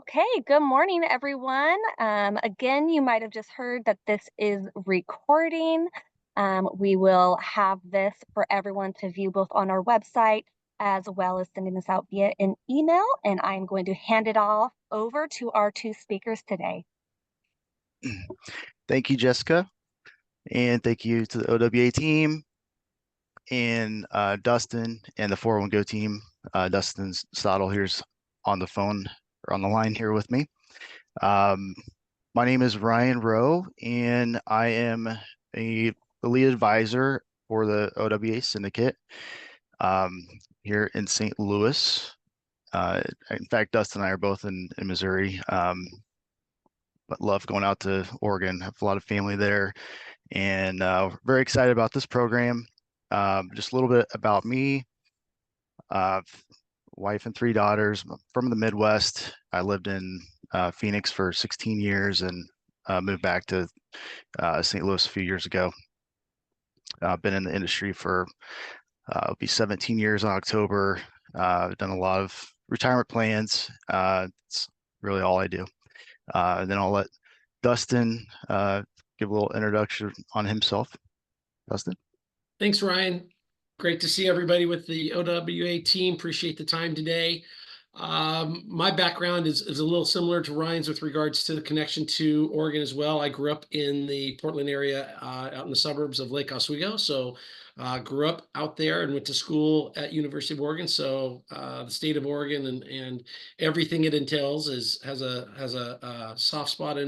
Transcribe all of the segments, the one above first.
Okay, good morning, everyone. Again, you might have just heard that this is recording. We will have this for everyone to view both on our website as well as sending this out via an email. And I'm going to hand it off over to our two speakers today. Thank you, Jessica, and thank you to the OWA team and Dustin and the 401 Go team. Dustin Stottle here's on the phone or on the line here with me. Um, my name is Ryan Rowe, and I am the lead advisor for the OWA Syndicate here in St. Louis. In fact, Dustin and I are both in Missouri, but love going out to Oregon. Have a lot of family there, and very excited about this program. Just a little bit about me. Wife and three daughters. I'm from the Midwest. I lived in Phoenix for 16 years and moved back to St. Louis a few years ago. I've been in the industry for it'll be 17 years in October. I've done a lot of retirement plans. It's really all I do. And then I'll let Dustin give a little introduction on himself. Dustin? Thanks, Ryan. Great to see everybody with the OWA team. Appreciate the time today. My background is a little similar to Ryan's with regards to the connection to Oregon as well. I grew up in the Portland area, out in the suburbs of Lake Oswego. So grew up out there and went to school at University of Oregon. So the state of Oregon and everything it entails has a soft spot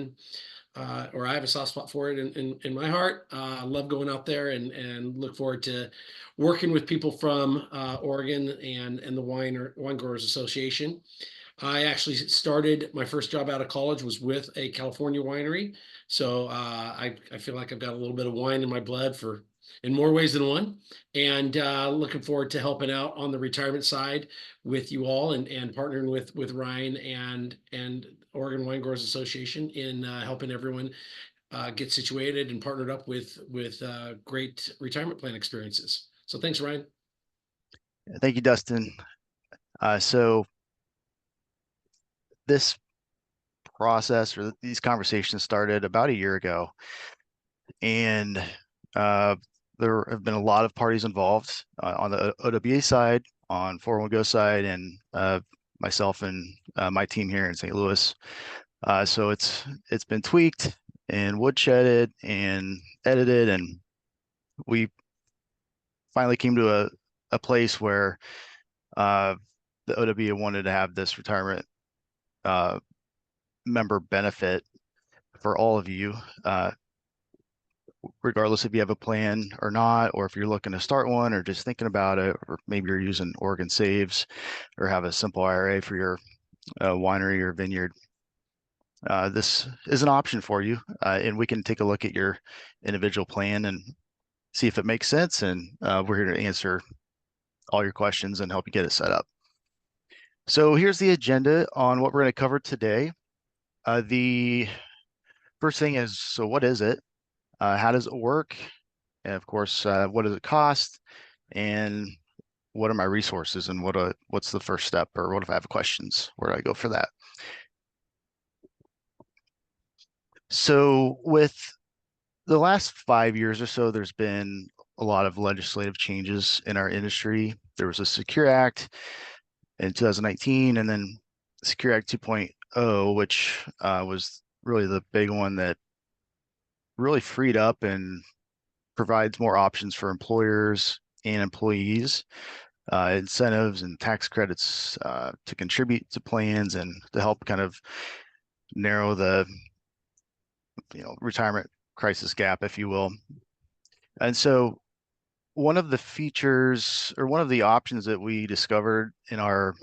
or I have a soft spot for it in my heart. Love going out there and look forward to working with people from Oregon and the Wine Growers Association. I actually started my first job out of college was with a California winery. So I feel like I've got a little bit of wine in my blood in more ways than one. And looking forward to helping out on the retirement side with you all and partnering with Ryan and Oregon Wine Growers Association in helping everyone get situated and partnered up with great retirement plan experiences. So thanks, Ryan. Thank you, Dustin. So this process or these conversations started about a year ago, and there have been a lot of parties involved on the OWA side, on 401 Go side, and myself and my team here in St. Louis. So it's been tweaked and woodshedded and edited, and we finally came to a place where the OWA wanted to have this retirement member benefit for all of you, regardless if you have a plan or not, or if you're looking to start one or just thinking about it, or maybe you're using Oregon Saves or have a simple IRA for your winery or vineyard. This is an option for you, and we can take a look at your individual plan and see if it makes sense, and we're here to answer all your questions and help you get it set up. So here's the agenda on what we're going to cover today. The first thing is, so what is it? How does it work? And of course, what does it cost? And what are my resources? And what's the first step? Or what if I have questions? Where do I go for that? So with the last 5 years or so, there's been a lot of legislative changes in our industry. There was a Secure Act in 2019, and then Secure Act 2.0, which was really the big one that really freed up and provides more options for employers and employees, incentives and tax credits to contribute to plans and to help kind of narrow the retirement crisis gap, if you will. And so one of the features or one of the options that we discovered in our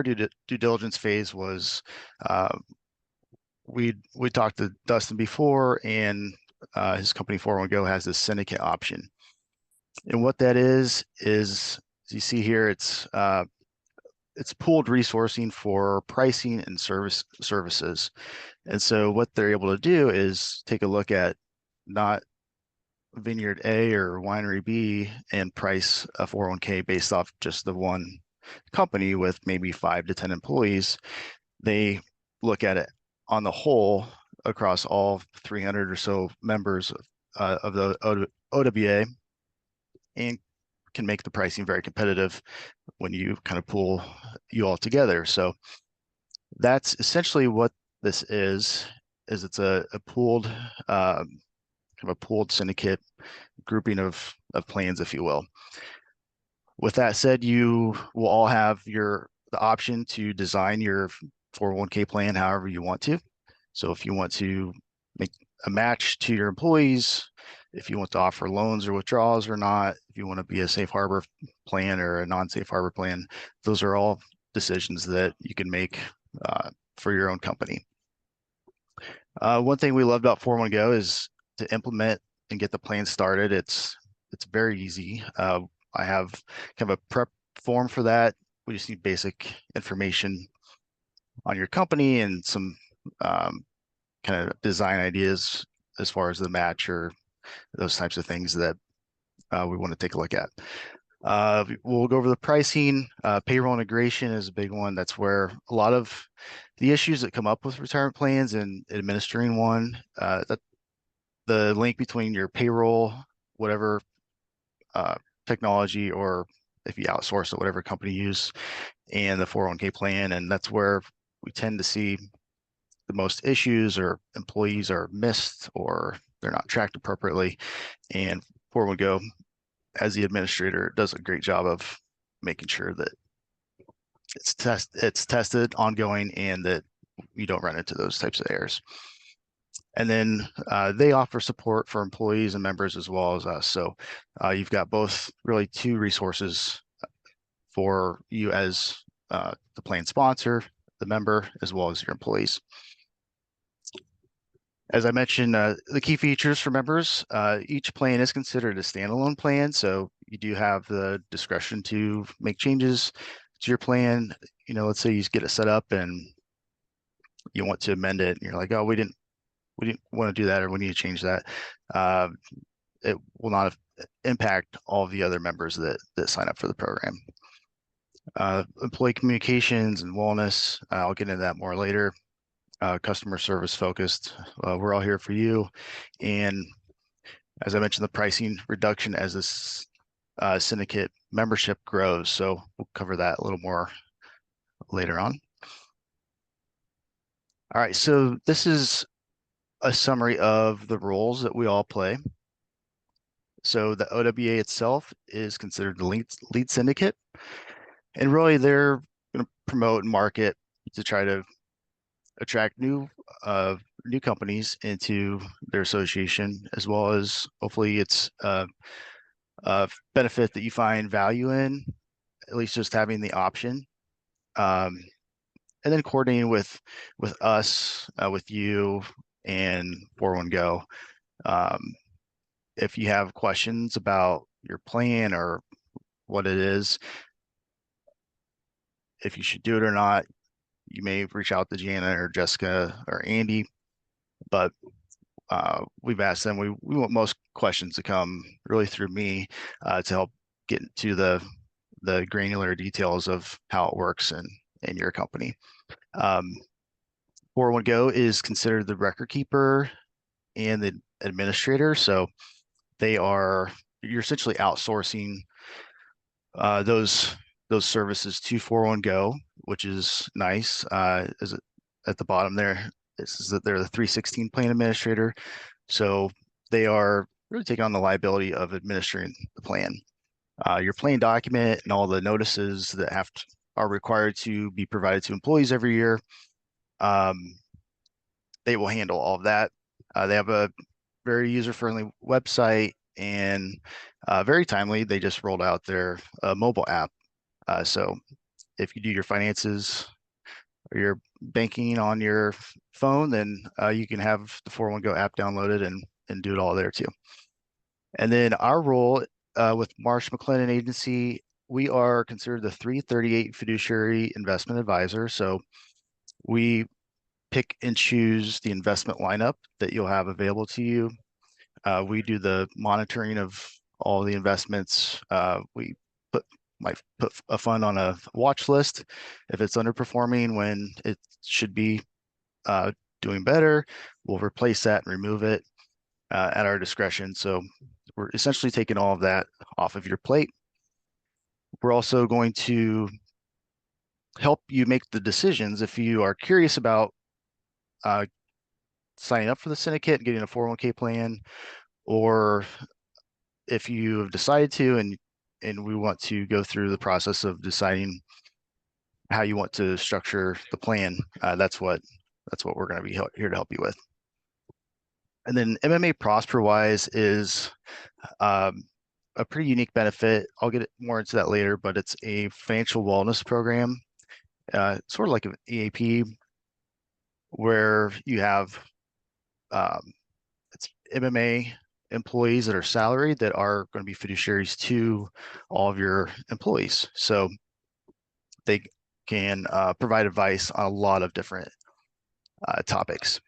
due diligence phase was we talked to Dustin before, and his company 401 Go has this syndicate option. And what that is as you see here, it's pooled resourcing for pricing and services. And so what they're able to do is take a look at not vineyard A or winery B and price a 401k based off just the one company with maybe 5 to 10 employees. they look at it on the whole across all 300 or so members of the OWA and can make the pricing very competitive when you kind of pull you all together. So that's essentially what this is it's a pooled kind of a pooled syndicate grouping of plans, if you will. With that said, you will all have the option to design your 401k plan however you want to. So if you want to make a match to your employees, if you want to offer loans or withdrawals or not, if you want to be a safe harbor plan or a non-safe harbor plan, those are all decisions that you can make for your own company. One thing we love about 401go is to implement and get the plan started. It's very easy. I have kind of a prep form for that. We just need basic information on your company and some kind of design ideas as far as the match or those types of things that we want to take a look at. We'll go over the pricing. Payroll integration is a big one. That's where a lot of the issues that come up with retirement plans and administering one, that the link between your payroll, whatever technology, or if you outsource it, whatever company you use, and the 401k plan. And that's where we tend to see the most issues, or employees are missed or they're not tracked appropriately. And 401go, as the administrator, does a great job of making sure that it's tested ongoing and that you don't run into those types of errors. And then they offer support for employees and members as well as us. So you've got both really two resources for you as the plan sponsor, the member, as well as your employees. As I mentioned, the key features for members, each plan is considered a standalone plan. So you do have the discretion to make changes to your plan. You know, let's say you get it set up and you want to amend it and you're like, oh, we didn't want to do that, or we need to change that. It will not impact all of the other members that sign up for the program. Employee communications and wellness, I'll get into that more later. Customer service focused. We're all here for you. And as I mentioned, the pricing reduction as this syndicate membership grows. So we'll cover that a little more later on. All right, so this is a summary of the roles that we all play. So the OWA itself is considered the lead syndicate. And really they're going to promote and market to try to attract new companies into their association, as well as hopefully it's a benefit that you find value in, at least just having the option. And then coordinating with us, with you and 401go. If you have questions about your plan or what it is, if you should do it or not, you may reach out to Jana or Jessica or Andy, but we've asked them, we want most questions to come really through me to help get into the granular details of how it works in your company. 401go is considered the record keeper and the administrator. So you're essentially outsourcing those services to 401go, which is nice. Is it at the bottom there? This is that they're the 316 plan administrator. So they are really taking on the liability of administering the plan. Your plan document and all the notices that are required to be provided to employees every year, they will handle all of that. They have a very user-friendly website, and very timely, they just rolled out their mobile app. So if you do your finances or your banking on your phone, then you can have the 401go app downloaded and do it all there too. And then our role with Marsh McLennan Agency, we are considered the 338 fiduciary investment advisor. So we pick and choose the investment lineup that you'll have available to you. We do the monitoring of all the investments. We put might put a fund on a watch list if it's underperforming when it should be doing better. We'll replace that and remove it at our discretion. So we're essentially taking all of that off of your plate. We're also going to help you make the decisions if you are curious about signing up for the syndicate and getting a 401k plan, or if you have decided to and we want to go through the process of deciding how you want to structure the plan. That's what we're going to be here to help you with. And then MMA ProsperWise is a pretty unique benefit. I'll get more into that later, but it's a financial wellness program, sort of like an EAP, where you have it's MMA employees that are salaried that are going to be fiduciaries to all of your employees. So they can provide advice on a lot of different topics.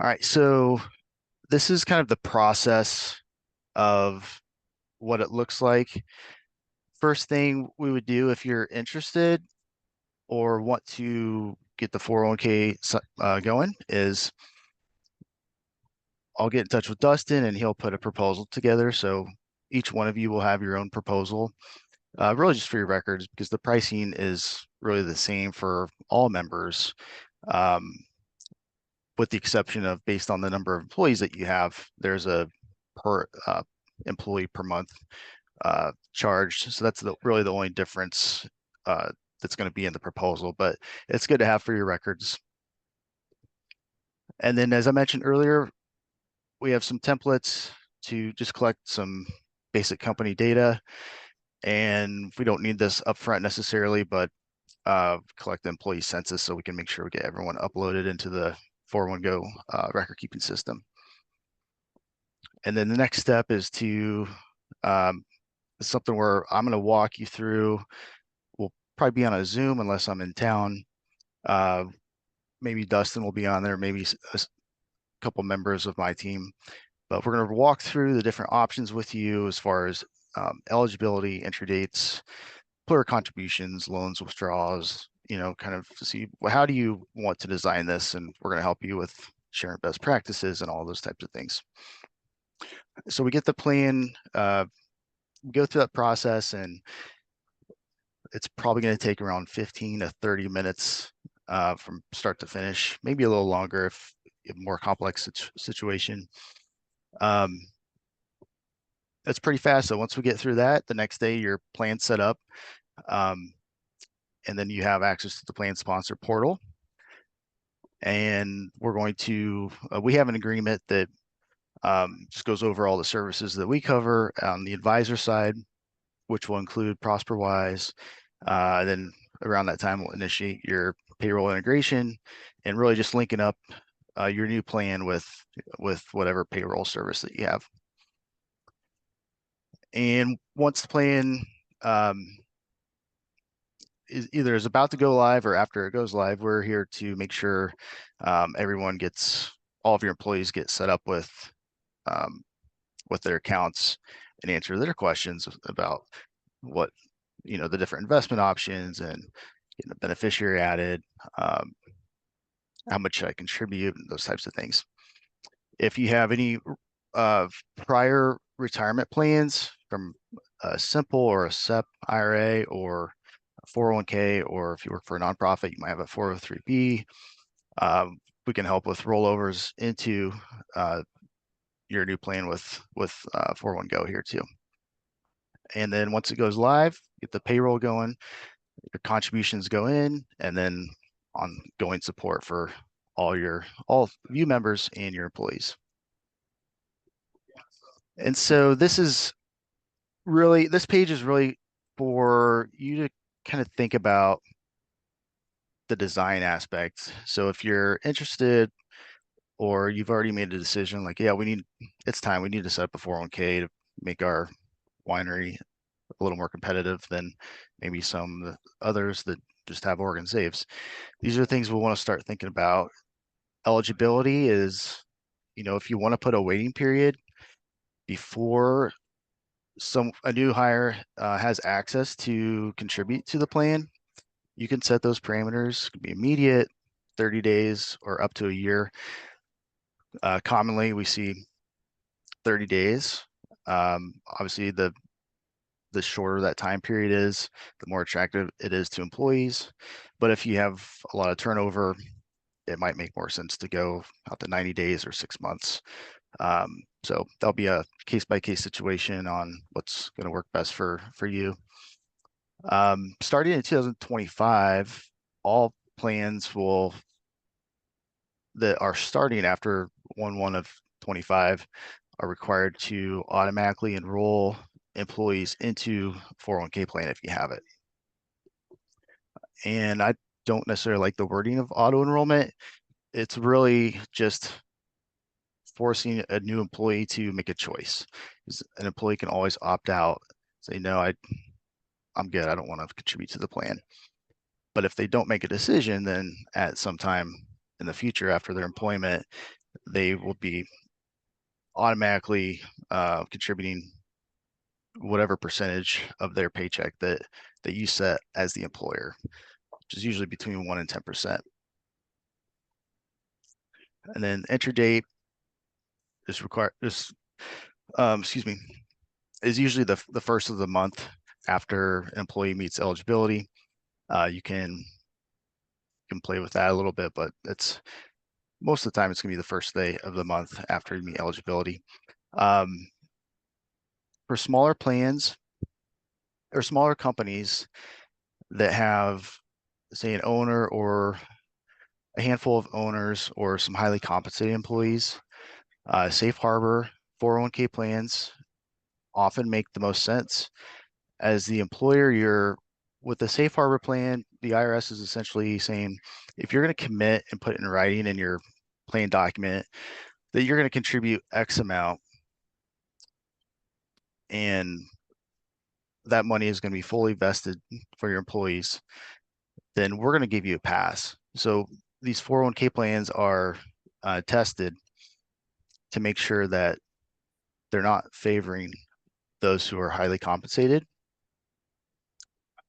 All right, so this is kind of the process of what it looks like. First thing we would do, if you're interested or want to get the 401k going, is I'll get in touch with Dustin and he'll put a proposal together. So each one of you will have your own proposal, really just for your records, because the pricing is really the same for all members, with the exception of based on the number of employees that you have, there's a per employee per month charged. So that's really the only difference that's going to be in the proposal, but it's good to have for your records. And then, as I mentioned earlier, we have some templates to just collect some basic company data. And we don't need this upfront necessarily, but collect the employee census so we can make sure we get everyone uploaded into the 401go record keeping system. And then the next step is to something where I'm going to walk you through. We'll probably be on a Zoom unless I'm in town. Maybe Dustin will be on there, maybe a couple members of my team, but we're going to walk through the different options with you as far as eligibility, entry dates, employer contributions, loans, withdrawals, kind of to see how do you want to design this, and we're going to help you with sharing best practices and all those types of things. So we get the plan, go through that process, and it's probably going to take around 15 to 30 minutes from start to finish, maybe a little longer if you have a more complex situation. That's pretty fast. So once we get through that, the next day your plan's set up, and then you have access to the plan sponsor portal. And we're going to, we have an agreement that just goes over all the services that we cover on the advisor side, which will include ProsperWise. Then around that time, we'll initiate your payroll integration and really just linking up your new plan with whatever payroll service that you have. And once the plan is about to go live or after it goes live, we're here to make sure everyone all of your employees get set up with their accounts and answer their questions about what, the different investment options and getting a beneficiary added, how much should I contribute, and those types of things. If you have any prior retirement plans from a simple or a SEP IRA or a 401k, or if you work for a nonprofit, you might have a 403b. We can help with rollovers into your new plan with 401go here too. And then once it goes live, get the payroll going, your contributions go in, and then ongoing support for all you members and your employees. And so this page is really for you to kind of think about the design aspects. So if you're interested or you've already made a decision, like, yeah, it's time, we need to set up a 401k to make our winery a little more competitive than maybe some others that just have Oregon saves. These are things we want to start thinking about. Eligibility is, if you want to put a waiting period before a new hire has access to contribute to the plan, you can set those parameters. It could be immediate, 30 days, or up to a year. Commonly, we see 30 days. Obviously, the shorter that time period is, the more attractive it is to employees. But if you have a lot of turnover, it might make more sense to go out to 90 days or 6 months. So that'll be a case-by-case situation on what's going to work best for you. Starting in 2025, all plans that are starting after 1/1 of 25 are required to automatically enroll employees into 401k plan if you have it. And I don't necessarily like the wording of auto enrollment. It's really just forcing a new employee to make a choice. An employee can always opt out, say, no, I'm good. I don't want to contribute to the plan. But if they don't make a decision, then at some time in the future after their employment, they will be automatically contributing whatever percentage of their paycheck that you set as the employer, which is usually between 1% and 10%. And then entry date is is usually the first of the month after an employee meets eligibility. You can play with that a little bit, but it's most of the time it's going to be the first day of the month after you meet eligibility. For smaller plans or smaller companies that have, say, an owner or a handful of owners or some highly compensated employees, safe harbor 401k plans often make the most sense. As the employer, with the safe harbor plan, the IRS is essentially saying, if you're going to commit and put it in writing in your plan document that you're going to contribute X amount, and that money is going to be fully vested for your employees, then we're going to give you a pass. So these 401k plans are tested to make sure that they're not favoring those who are highly compensated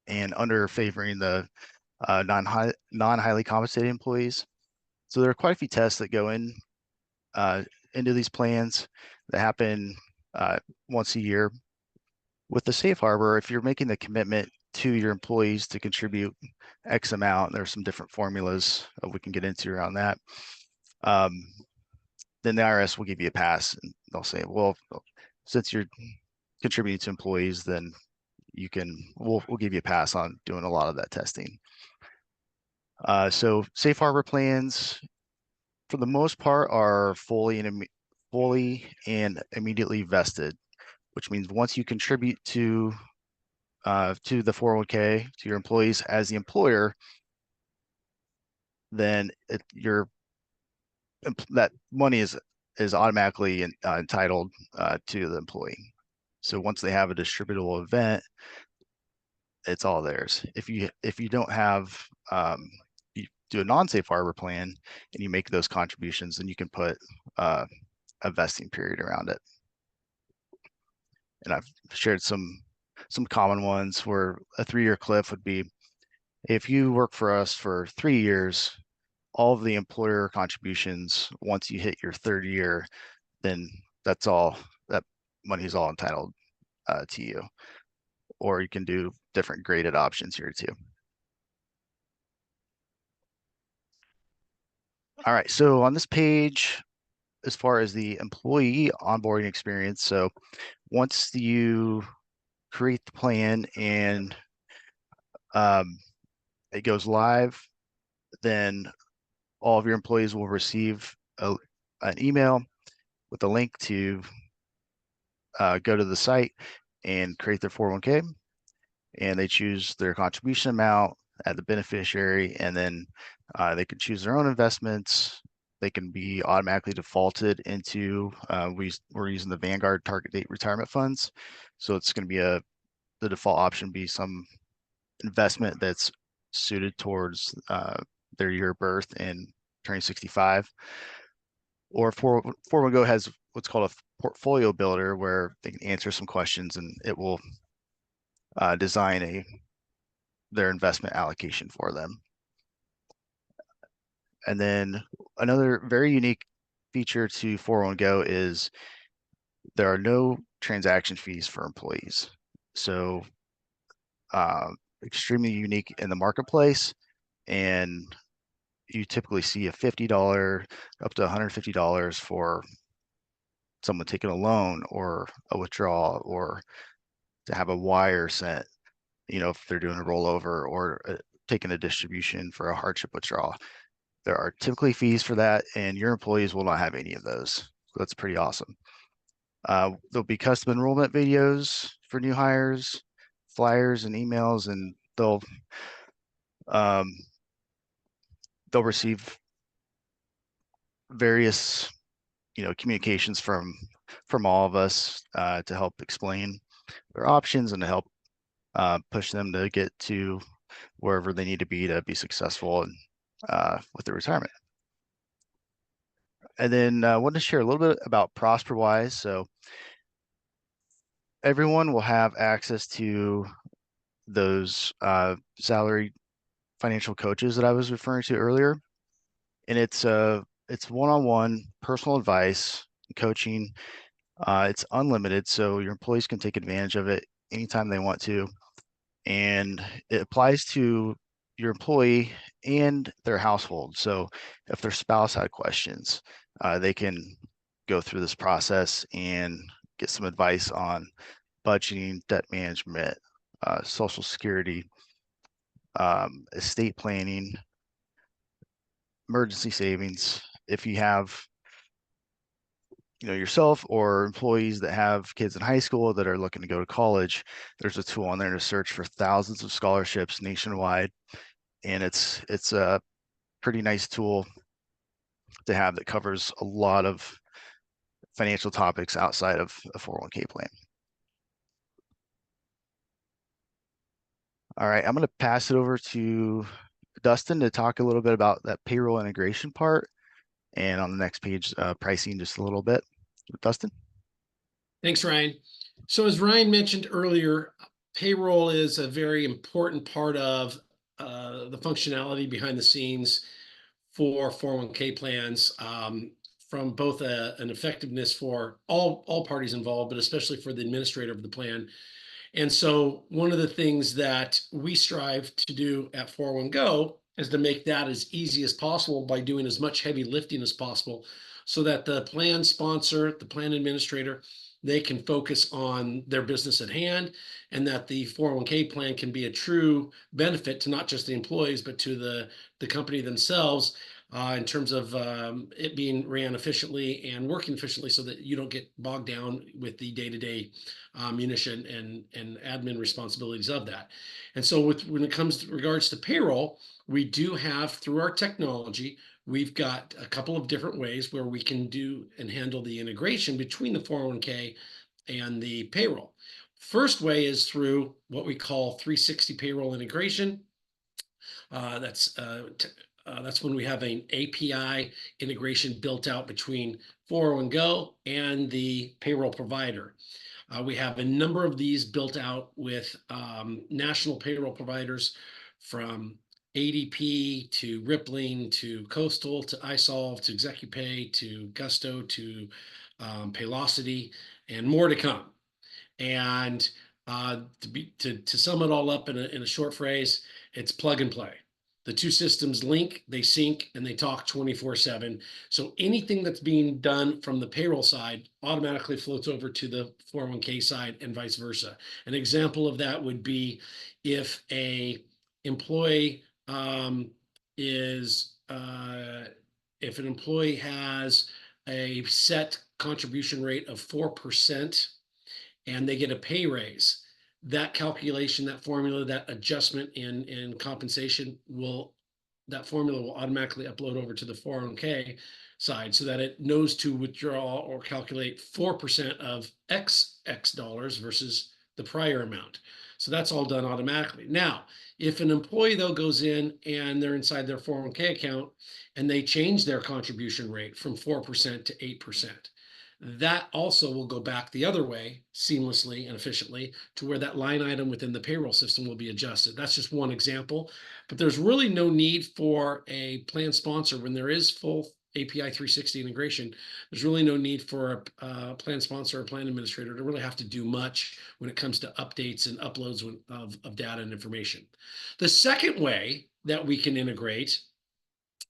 and under favoring the non-highly compensated employees. So there are quite a few tests that go into these plans that happen once a year. With the safe harbor, if you're making the commitment to your employees to contribute X amount, there's some different formulas we can get into around that. Then the IRS will give you a pass, and they'll say, well, since you're contributing to employees, then we'll give you a pass on doing a lot of that testing. So safe harbor plans, for the most part, are fully and immediately vested, which means once you contribute to the 401k to your employees as the employer, then that money is automatically entitled to the employee. So once they have a distributable event, it's all theirs. If you don't have you do a non-safe harbor plan and you make those contributions, then you can put a vesting period around it. And I've shared some common ones where a 3-year cliff would be, if you work for us for 3 years, all of the employer contributions, once you hit your 3rd year, then that money is all entitled to you. Or you can do different graded options here too. All right, so on this page, as far as the employee onboarding experience, so once you create the plan and it goes live, then all of your employees will receive an email with a link to go to the site and create their 401k, and they choose their contribution amount, add the beneficiary, and then they can choose their own investments. They can be automatically defaulted into, we're using the Vanguard target date retirement funds. So it's going to be the default option be some investment that's suited towards their year of birth and turning 65. Or 401k has what's called portfolio builder where they can answer some questions and it will design their investment allocation for them. And then another very unique feature to 401go is there are no transaction fees for employees. So extremely unique in the marketplace, and you typically see a $50 up to $150 for someone taking a loan or a withdrawal, or to have a wire sent, if they're doing a rollover or taking a distribution for a hardship withdrawal. There are typically fees for that, and your employees will not have any of those. So that's pretty awesome. There'll be custom enrollment videos for new hires, flyers and emails, and they'll receive various communications from all of us to help explain their options and to help push them to get to wherever they need to be successful and with their retirement. And then I wanted to share a little bit about ProsperWise. So everyone will have access to those salary financial coaches that I was referring to earlier. And it's one-on-one personal advice and coaching. It's unlimited, so your employees can take advantage of it anytime they want to. And it applies to your employee and their household. So if their spouse had questions, they can go through this process and get some advice on budgeting, debt management, Social Security, estate planning, emergency savings. If you have yourself or employees that have kids in high school that are looking to go to college, there's a tool on there to search for thousands of scholarships nationwide, and it's a pretty nice tool to have that covers a lot of financial topics outside of a 401k plan. All right, I'm going to pass it over to Dustin to talk a little bit about that payroll integration part, and on the next page, pricing just a little bit. Dustin? Thanks, Ryan. So as Ryan mentioned earlier, payroll is a very important part of the functionality behind the scenes for 401k plans, from both an effectiveness for all parties involved, but especially for the administrator of the plan. And so one of the things that we strive to do at 401go is to make that as easy as possible by doing as much heavy lifting as possible, so that the plan sponsor, the plan administrator, they can focus on their business at hand, and that the 401k plan can be a true benefit to not just the employees, but to the company themselves, in terms of it being ran efficiently and working efficiently, so that you don't get bogged down with the day-to-day munition and admin responsibilities of that. And so when it comes to regards to payroll, we do have, through our technology, we've got a couple of different ways where we can do and handle the integration between the 401k and the payroll. First way is through what we call 360 payroll integration. That's when we have an API integration built out between 401go and the payroll provider. We have a number of these built out with national payroll providers, from ADP to Rippling to Coastal to iSolve to ExecuPay to Gusto to Paylocity, and more to come. And to sum it all up in a short phrase, it's plug and play. The two systems link, they sync, and they talk 24/7. So anything that's being done from the payroll side automatically floats over to the 401k side, and vice versa. An example of that would be if a employee if an employee has a set contribution rate of 4% and they get a pay raise, that calculation, that formula, that adjustment in compensation that formula will automatically upload over to the 401k side, so that it knows to withdraw or calculate 4% of X dollars versus the prior amount. So that's all done automatically. Now, if an employee though goes in and they're inside their 401k account and they change their contribution rate from 4% to 8%, that also will go back the other way seamlessly and efficiently to where that line item within the payroll system will be adjusted. That's just one example, but there's really no need for a plan sponsor when there is full API 360 integration. There's really no need for a plan sponsor or plan administrator to really have to do much when it comes to updates and uploads of data and information. The second way that we can integrate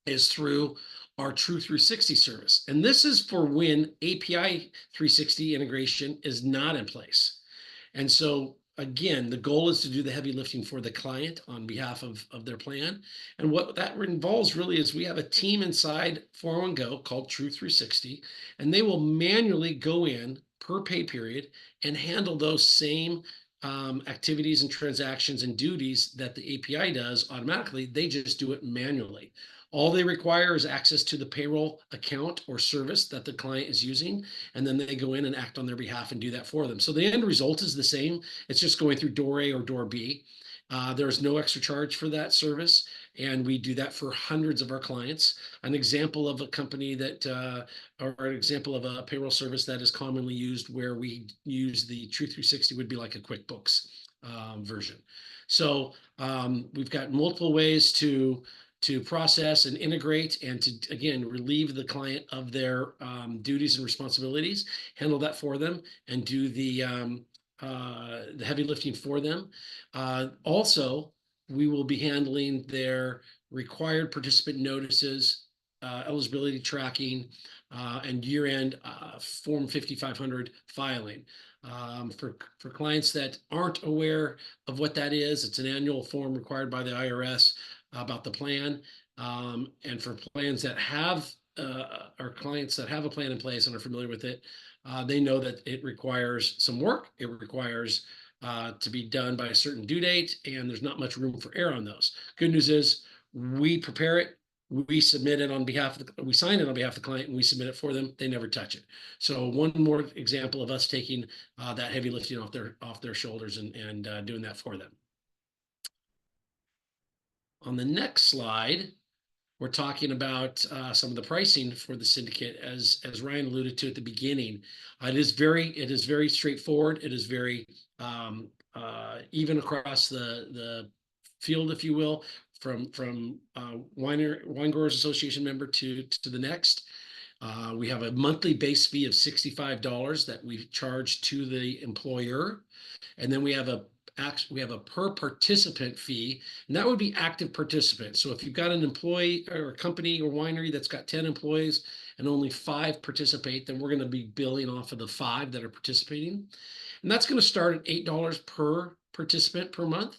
is through our True 360 service. And this is for when API 360 integration is not in place. And so again, the goal is to do the heavy lifting for the client on behalf of their plan. And what that involves really is we have a team inside 401 called True 360, and they will manually go in per pay period and handle those same activities and transactions and duties that the API does automatically. They just do it manually. All they require is access to the payroll account or service that the client is using, and then they go in and act on their behalf and do that for them. So the end result is the same. It's just going through door A or door B. There's no extra charge for that service, and we do that for hundreds of our clients. An example of a company that, or an example of a payroll service that is commonly used where we use the True 360 would be like a QuickBooks version. So we've got multiple ways to process and integrate and to, again, relieve the client of their duties and responsibilities, handle that for them, and do the heavy lifting for them. Also, we will be handling their required participant notices, eligibility tracking, and year-end Form 5500 filing. For clients that aren't aware of what that is, it's an annual form required by the IRS about the plan. And for plans that have, or clients that have a plan in place and are familiar with it, they know that it requires some work. It requires to be done by a certain due date, and there's not much room for error on those. Good news is we prepare it, we submit it on behalf of we sign it on behalf of the client, and we submit it for them. They never touch it. So one more example of us taking that heavy lifting off their shoulders and doing that for them. On the next slide, we're talking about some of the pricing for the syndicate, as Ryan alluded to at the beginning. It is very straightforward. It is very even across the field, if you will, from Wine Growers Association member to the next. We have a monthly base fee of $65 that we charge to the employer, and then we have a per participant fee, and that would be active participants. So if you've got an employee or a company or winery that's got 10 employees and only 5 participate, then we're going to be billing off of the 5 that are participating. And that's going to start at $8 per participant per month.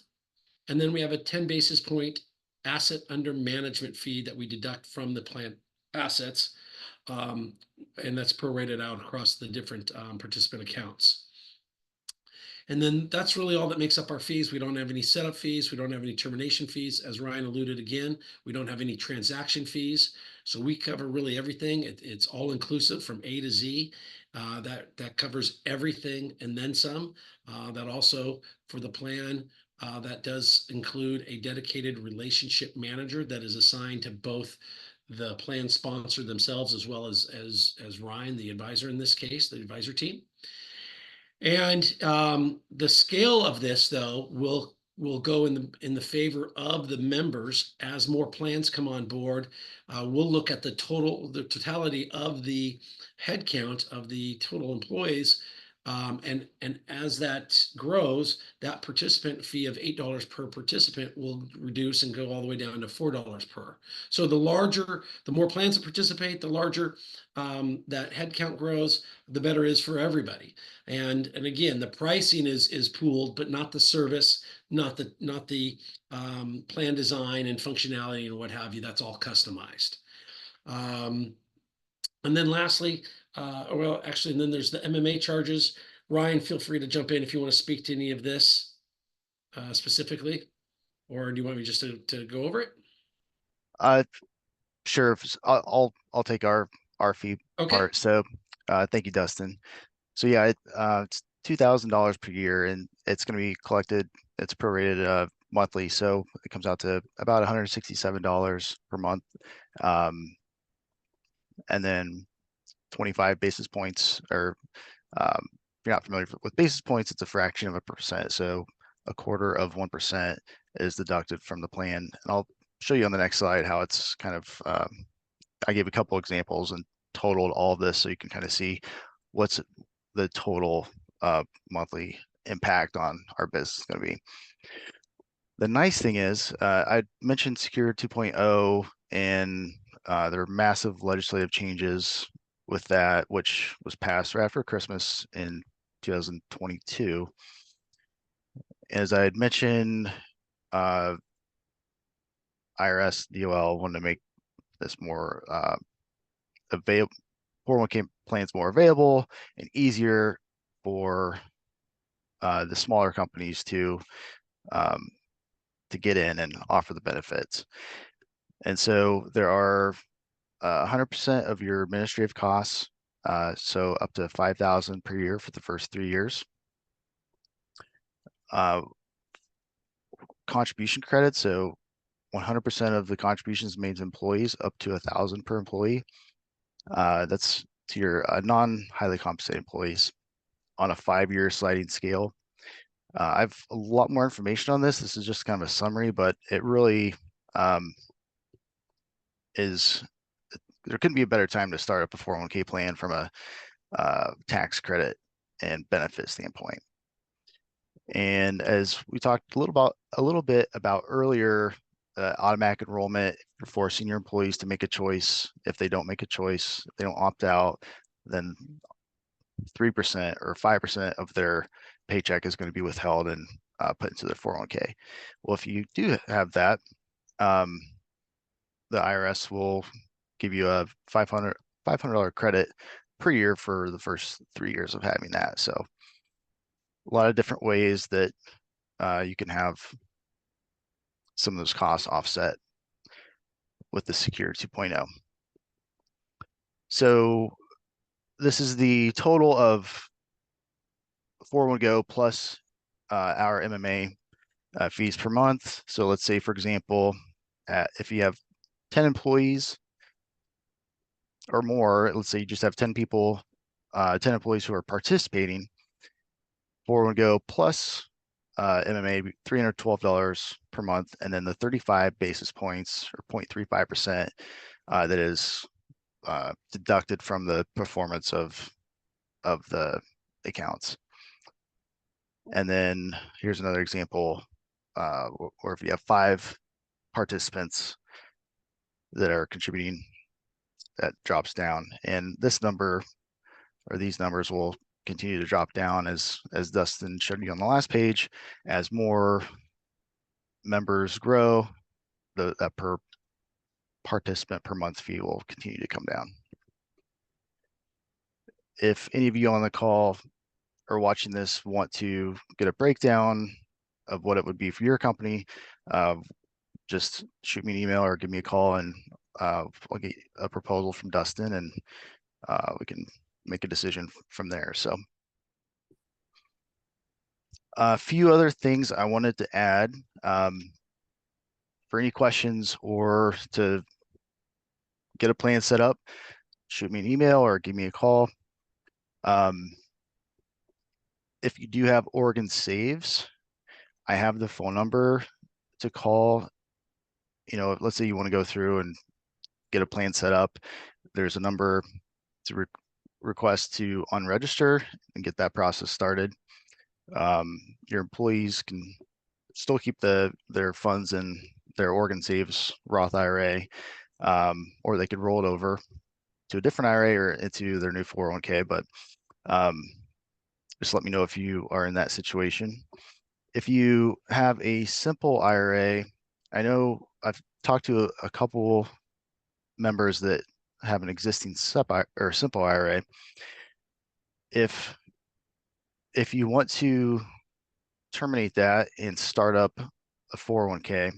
And then we have a 10 basis point asset under management fee that we deduct from the plan assets. And that's prorated out across the different participant accounts. And then that's really all that makes up our fees. We don't have any setup fees. We don't have any termination fees. As Ryan alluded again, we don't have any transaction fees. So we cover really everything. It's all inclusive from A to Z. That covers everything and then some. That also for the plan, that does include a dedicated relationship manager that is assigned to both the plan sponsor themselves as well as Ryan, the advisor in this case, the advisor team. And the scale of this, though, will go in the favor of the members as more plans come on board. We'll look at the totality of the headcount of the total employees. And as that grows, that participant fee of $8 per participant will reduce and go all the way down to $4 per. So the more plans that participate, the larger that headcount grows, the better it is for everybody. And again, the pricing is pooled, but not the service, not the plan design and functionality and what have you. That's all customized. And then lastly, and then there's the MMA charges. Ryan, feel free to jump in if you want to speak to any of this specifically, or do you want me just to go over it? Sure. I'll take our fee part. So thank you, Dustin. So yeah, it's $2,000 per year, and it's going to be collected. It's prorated monthly, so it comes out to about $167 per month. And then 25 basis points, or if you're not familiar with basis points, it's a fraction of a percent. So a quarter of 1% is deducted from the plan. And I'll show you on the next slide how it's kind of, I gave a couple examples and totaled all of this so you can kind of see what's the total monthly impact on our business going to be. The nice thing is, I mentioned Secure 2.0, and there are massive legislative changes with that, which was passed right after Christmas in 2022. As I had mentioned, IRS, DOL wanted to make this more available, 401k plans more available and easier for the smaller companies to get in and offer the benefits. And so there are 100% of your administrative costs, so up to $5,000 per year for the first 3 years. Contribution credit, so 100% of the contributions made to employees, up to $1,000 per employee. That's to your non-highly compensated employees on a 5-year sliding scale. I have a lot more information on this. This is just kind of a summary, but it really is, there couldn't be a better time to start up a 401k plan from a tax credit and benefit standpoint. And as we talked a little bit about earlier, automatic enrollment, you're forcing your employees to make a choice. If they don't make a choice, they don't opt out, then 3% or 5% of their paycheck is going to be withheld and put into their 401k. Well, if you do have that, the IRS will give you a $500 credit per year for the first 3 years of having that. So a lot of different ways that you can have some of those costs offset with the Secure 2.0. So this is the total of 401go plus our MMA fees per month. So let's say, for example, if you have 10 employees or more, let's say you just have 10 people, 10 employees who are participating, 401go plus MMA, $312 per month, and then the 35 basis points or 0.35% that is deducted from the performance of the accounts. And then here's another example where if you have 5 participants that are contributing, that drops down, and this number or these numbers will continue to drop down as Dustin showed you on the last page. As more members grow, that per participant per month fee will continue to come down. If any of you on the call or watching this want to get a breakdown of what it would be for your company, just shoot me an email or give me a call, and I'll get a proposal from Dustin, and we can make a decision from there. So a few other things I wanted to add. For any questions or to get a plan set up, shoot me an email or give me a call. If you do have Oregon Saves, I have the phone number to call. You know, let's say you want to go through and get a plan set up. There's a number to request to unregister and get that process started. Your employees can still keep their funds in their Oregon Saves Roth IRA, or they could roll it over to a different IRA or into their new 401k. But just let me know if you are in that situation. If you have a simple IRA, I know I've talked to a couple members that have an existing simple IRA. If you want to terminate that and start up a 401k,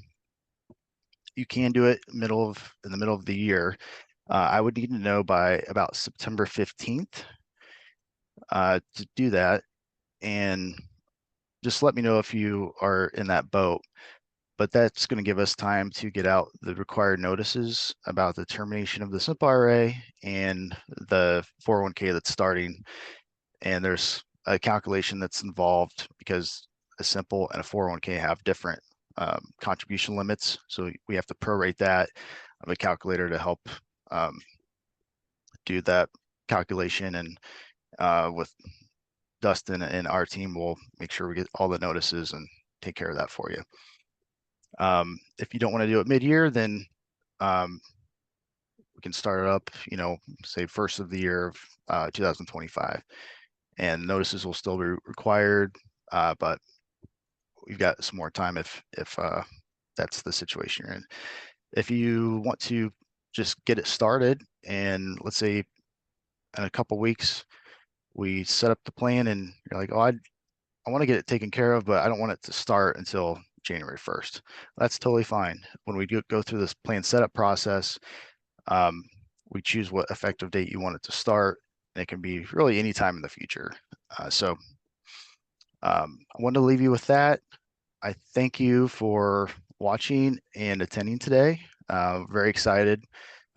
you can do it in the middle of the year. I would need to know by about September 15th to do that, and just let me know if you are in that boat. but that's going to give us time to get out the required notices about the termination of the simple IRA and the 401k that's starting. And there's a calculation that's involved because a simple and a 401k have different contribution limits. So we have to prorate that of a calculator to help do that calculation. And with Dustin and our team, we'll make sure we get all the notices and take care of that for you. If you don't want to do it mid-year, then we can start it up, say first of the year of 2025. And notices will still be required, but we've got some more time if that's the situation you're in. If you want to just get it started, and let's say in a couple weeks we set up the plan and you're like, oh, I want to get it taken care of, but I don't want it to start until January 1st. That's totally fine. When we go through this plan setup process, we choose what effective date you want it to start. And it can be really any time in the future. So I wanted to leave you with that. I thank you for watching and attending today. Very excited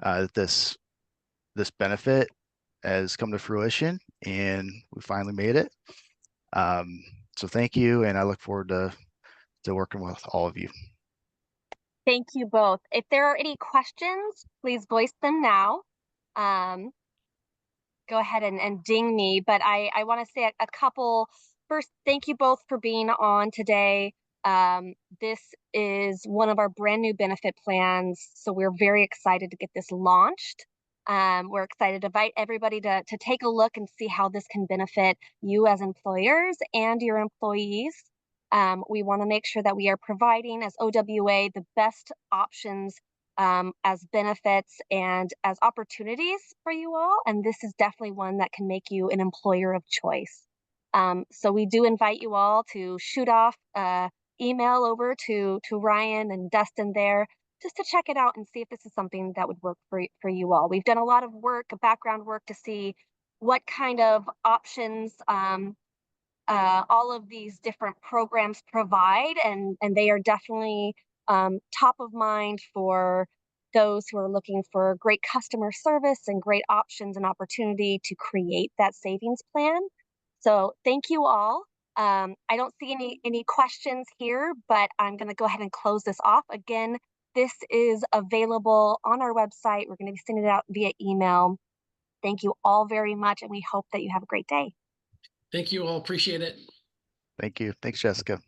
that this benefit has come to fruition and we finally made it. So thank you, and I look forward to working with all of you. Thank you both. If there are any questions, please voice them now. Go ahead and ding me, but I want to say a couple. First, thank you both for being on today. This is one of our brand new benefit plans, so we're very excited to get this launched. We're excited to invite everybody to take a look and see how this can benefit you as employers and your employees. We want to make sure that we are providing, as OWA, the best options as benefits and as opportunities for you all. And this is definitely one that can make you an employer of choice. So we do invite you all to shoot off email over to Ryan and Dustin there, just to check it out and see if this is something that would work for you all. We've done a lot of work, background work, to see what kind of options all of these different programs provide, and they are definitely top of mind for those who are looking for great customer service and great options and opportunity to create that savings plan. So thank you all. I don't see any questions here, but I'm going to go ahead and close this off. Again, this is available on our website. We're going to be sending it out via email. Thank you all very much, and we hope that you have a great day. Thank you all. Appreciate it. Thank you. Thanks, Jessica.